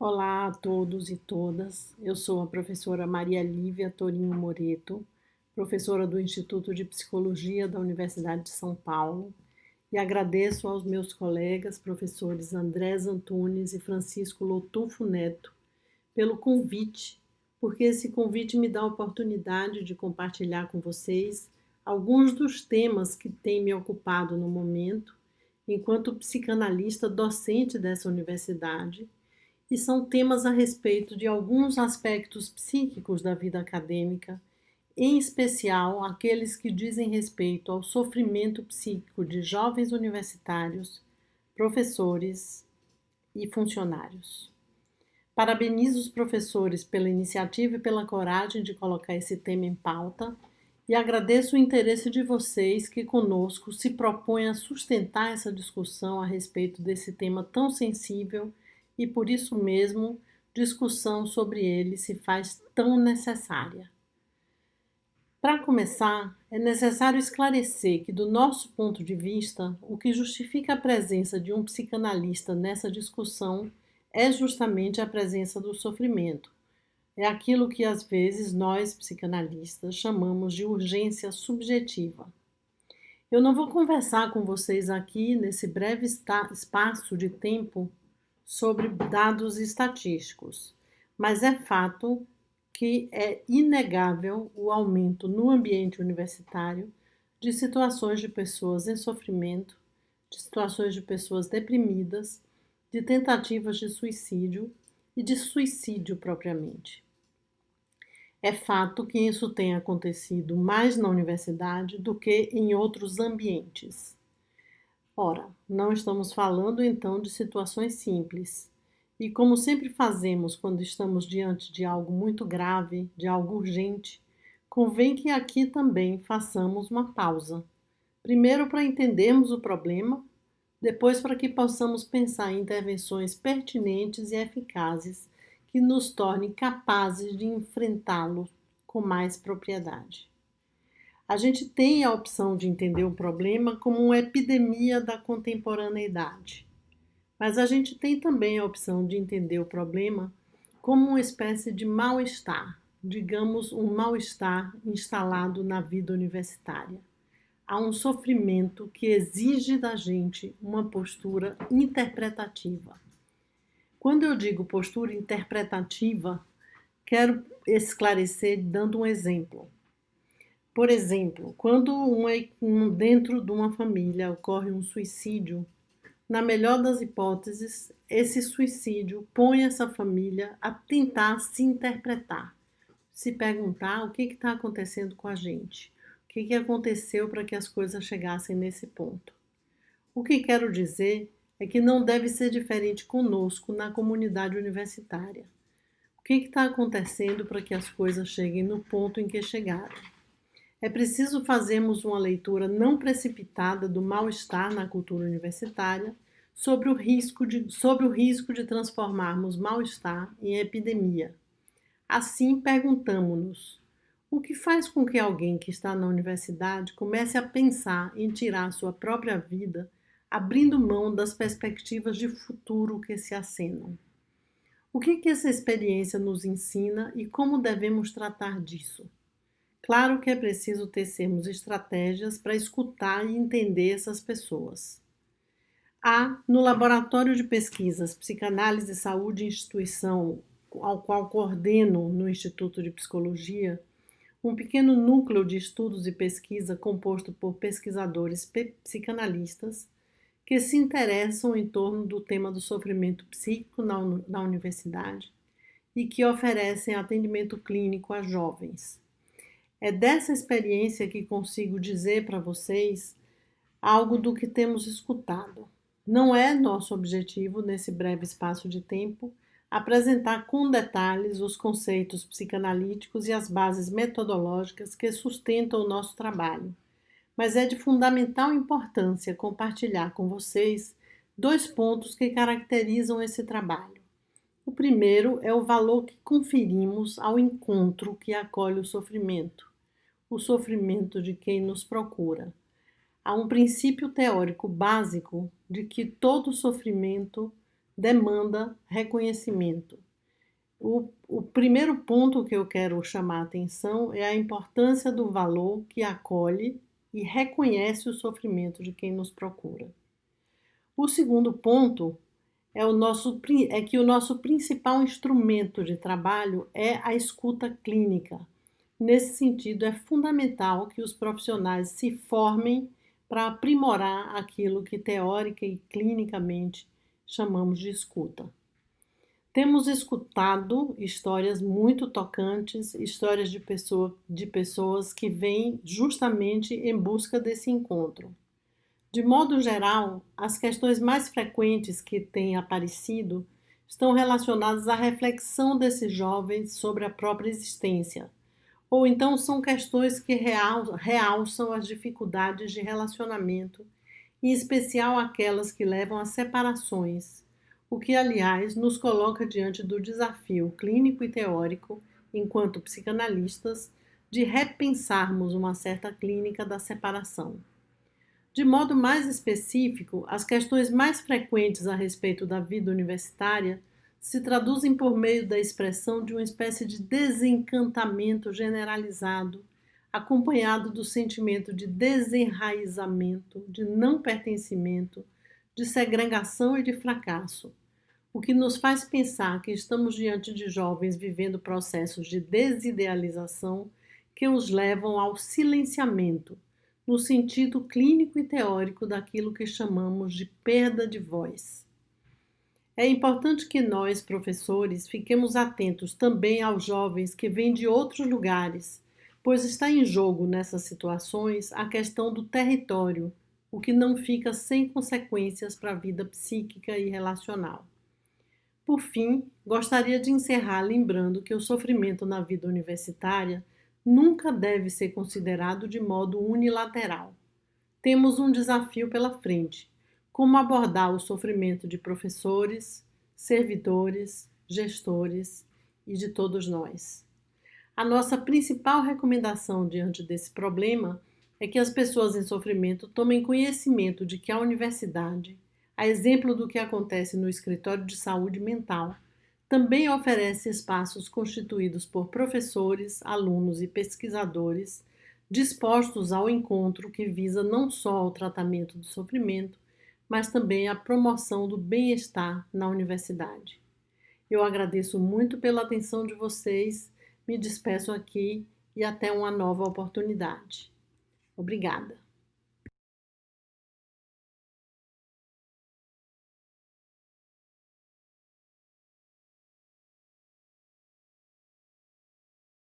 Olá a todos e todas. Eu sou a professora Maria Lívia Torinho Moreto, professora do Instituto de Psicologia da Universidade de São Paulo, e agradeço aos meus colegas, professores Andrés Antunes e Francisco Lotufo Neto, pelo convite, porque esse convite me dá a oportunidade de compartilhar com vocês alguns dos temas que têm me ocupado no momento, enquanto psicanalista docente dessa universidade, e são temas a respeito de alguns aspectos psíquicos da vida acadêmica, em especial aqueles que dizem respeito ao sofrimento psíquico de jovens universitários, professores e funcionários. Parabenizo os professores pela iniciativa e pela coragem de colocar esse tema em pauta e agradeço o interesse de vocês que conosco se propõem a sustentar essa discussão a respeito desse tema tão sensível e por isso mesmo discussão sobre ele se faz tão necessária. Para começar, é necessário esclarecer que, do nosso ponto de vista, o que justifica a presença de um psicanalista nessa discussão é justamente a presença do sofrimento. É aquilo que às vezes nós, psicanalistas, chamamos de urgência subjetiva. Eu não vou conversar com vocês aqui, nesse breve espaço de tempo, sobre dados estatísticos, mas é fato que é inegável o aumento no ambiente universitário de situações de pessoas em sofrimento, de situações de pessoas deprimidas, de tentativas de suicídio e de suicídio propriamente. É fato que isso tem acontecido mais na universidade do que em outros ambientes. Ora, não estamos falando então de situações simples. E como sempre fazemos quando estamos diante de algo muito grave, de algo urgente, convém que aqui também façamos uma pausa. Primeiro para entendermos o problema, depois para que possamos pensar em intervenções pertinentes e eficazes que nos tornem capazes de enfrentá-lo com mais propriedade. A gente tem a opção de entender o problema como uma epidemia da contemporaneidade, mas a gente tem também a opção de entender o problema como uma espécie de mal-estar, digamos, um mal-estar instalado na vida universitária. Há um sofrimento que exige da gente uma postura interpretativa. Quando eu digo postura interpretativa, quero esclarecer dando um exemplo. Por exemplo, quando dentro de uma família ocorre um suicídio, na melhor das hipóteses, esse suicídio põe essa família a tentar se interpretar, se perguntar o que está acontecendo com a gente, o que aconteceu para que as coisas chegassem nesse ponto. O que quero dizer é que não deve ser diferente conosco na comunidade universitária. O que está acontecendo para que as coisas cheguem no ponto em que chegaram? É preciso fazermos uma leitura não precipitada do mal-estar na cultura universitária sobre o risco de transformarmos mal-estar em epidemia. Assim, perguntamo-nos: o que faz com que alguém que está na universidade comece a pensar em tirar sua própria vida, abrindo mão das perspectivas de futuro que se acenam? O que essa experiência nos ensina e como devemos tratar disso? Claro que é preciso tecermos estratégias para escutar e entender essas pessoas. Há, no Laboratório de Pesquisas Psicanálise e Saúde Instituição, ao qual coordeno no Instituto de Psicologia, um pequeno núcleo de estudos e pesquisa composto por pesquisadores psicanalistas que se interessam em torno do tema do sofrimento psíquico na universidade e que oferecem atendimento clínico a jovens. É dessa experiência que consigo dizer para vocês algo do que temos escutado. Não é nosso objetivo, nesse breve espaço de tempo, apresentar com detalhes os conceitos psicanalíticos e as bases metodológicas que sustentam o nosso trabalho, mas é de fundamental importância compartilhar com vocês dois pontos que caracterizam esse trabalho. O primeiro é o valor que conferimos ao encontro que acolhe o sofrimento de quem nos procura. Há um princípio teórico básico de que todo sofrimento demanda reconhecimento. O primeiro ponto que eu quero chamar a atenção é a importância do valor que acolhe e reconhece o sofrimento de quem nos procura. O segundo ponto é que o nosso principal instrumento de trabalho é a escuta clínica. Nesse sentido, é fundamental que os profissionais se formem para aprimorar aquilo que teórica e clinicamente chamamos de escuta. Temos escutado histórias muito tocantes, histórias de pessoas que vêm justamente em busca desse encontro. De modo geral, as questões mais frequentes que têm aparecido estão relacionadas à reflexão desses jovens sobre a própria existência, ou então são questões que realçam as dificuldades de relacionamento, em especial aquelas que levam a separações, o que, aliás, nos coloca diante do desafio clínico e teórico, enquanto psicanalistas, de repensarmos uma certa clínica da separação. De modo mais específico, as questões mais frequentes a respeito da vida universitária se traduzem por meio da expressão de uma espécie de desencantamento generalizado, acompanhado do sentimento de desenraizamento, de não pertencimento, de segregação e de fracasso, o que nos faz pensar que estamos diante de jovens vivendo processos de desidealização que os levam ao silenciamento, no sentido clínico e teórico daquilo que chamamos de perda de voz. É importante que nós, professores, fiquemos atentos também aos jovens que vêm de outros lugares, pois está em jogo nessas situações a questão do território, o que não fica sem consequências para a vida psíquica e relacional. Por fim, gostaria de encerrar lembrando que o sofrimento na vida universitária nunca deve ser considerado de modo unilateral. Temos um desafio pela frente: como abordar o sofrimento de professores, servidores, gestores e de todos nós. A nossa principal recomendação diante desse problema é que as pessoas em sofrimento tomem conhecimento de que a universidade, a exemplo do que acontece no escritório de saúde mental, também oferece espaços constituídos por professores, alunos e pesquisadores dispostos ao encontro que visa não só o tratamento do sofrimento, mas também a promoção do bem-estar na universidade. Eu agradeço muito pela atenção de vocês, me despeço aqui e até uma nova oportunidade. Obrigada.